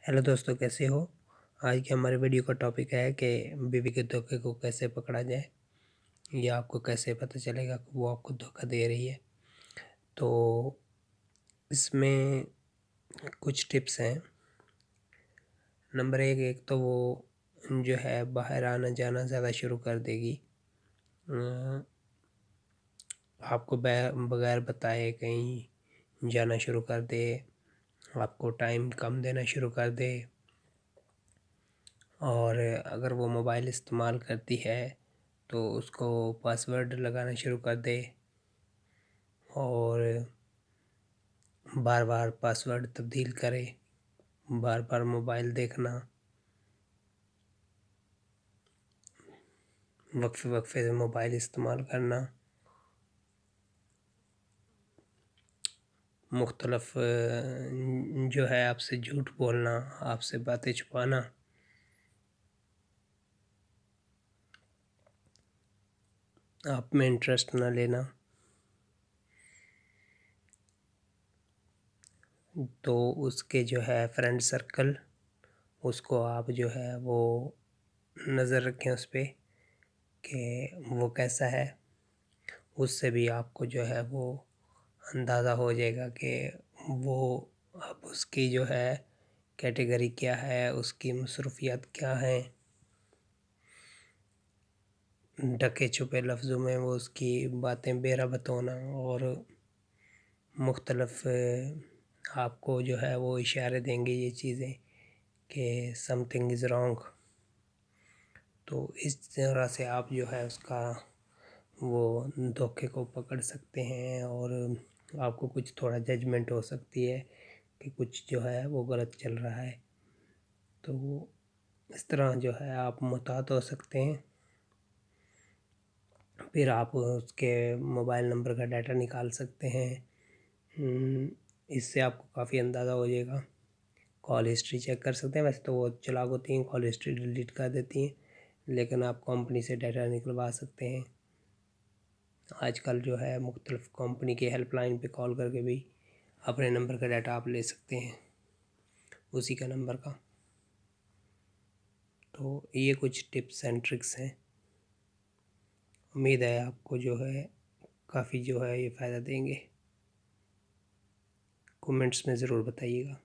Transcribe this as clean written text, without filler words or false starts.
Hello दोस्तों, कैसे हो। आज के हमारे वीडियो का टॉपिक है कि बीवी के धोखे को कैसे पकड़ा जाए या आपको कैसे पता चलेगा कि वो आपको धोखा दे रही है। तो इसमें कुछ टिप्स हैं। नंबर एक तो वो जो है बाहर आना जाना ज़्यादा शुरू कर देगी। आपको बगैर बताए कहीं जाना शुरू कर दे, आपको टाइम कम देना शुरू कर दे। और अगर वो मोबाइल इस्तेमाल करती है तो उसको पासवर्ड लगाना शुरू कर दे और बार बार पासवर्ड तब्दील करे, बार बार मोबाइल देखना, वक्फे वक्फे से मोबाइल इस्तेमाल करना, मुख्तलफ जो है आपसे झूठ बोलना, आपसे बातें छुपाना, आप में इंटरेस्ट ना लेना। तो उसके जो है फ्रेंड सर्कल, उसको आप जो है वो नज़र रखें उस पर कि वो कैसा है। उससे भी आपको जो है वो अंदाज़ा हो जाएगा कि वो अब उसकी जो है कैटेगरी क्या है, उसकी मसरूफियात क्या हैं। ढके छुपे लफ्ज़ों में वो उसकी बातें बेरबत होना और मुख्तलफ आपको जो है वो इशारे देंगे ये चीज़ें कि समथिंग इज़ रॉन्ग। तो इस तरह से आप जो है उसका वो धोखे को पकड़ सकते हैं और आपको कुछ थोड़ा जजमेंट हो सकती है कि कुछ जो है वो गलत चल रहा है। तो इस तरह जो है आप मुहतात हो सकते हैं। फिर आप उसके मोबाइल नंबर का डाटा निकाल सकते हैं। इससे आपको काफ़ी अंदाज़ा हो जाएगा। कॉल हिस्ट्री चेक कर सकते हैं। वैसे तो वो चालाक होती हैं, कॉल हिस्ट्री डिलीट कर देती हैं, लेकिन आप कंपनी से डाटा निकलवा सकते हैं। आजकल जो है मुख्तलिफ़ कंपनी की हेल्पलाइन पे कॉल करके भी अपने नंबर का डाटा आप ले सकते हैं, उसी का नंबर का। तो ये कुछ टिप्स एंड ट्रिक्स हैं। उम्मीद है आपको जो है काफ़ी जो है ये फ़ायदा देंगे। कमेंट्स में ज़रूर बताइएगा।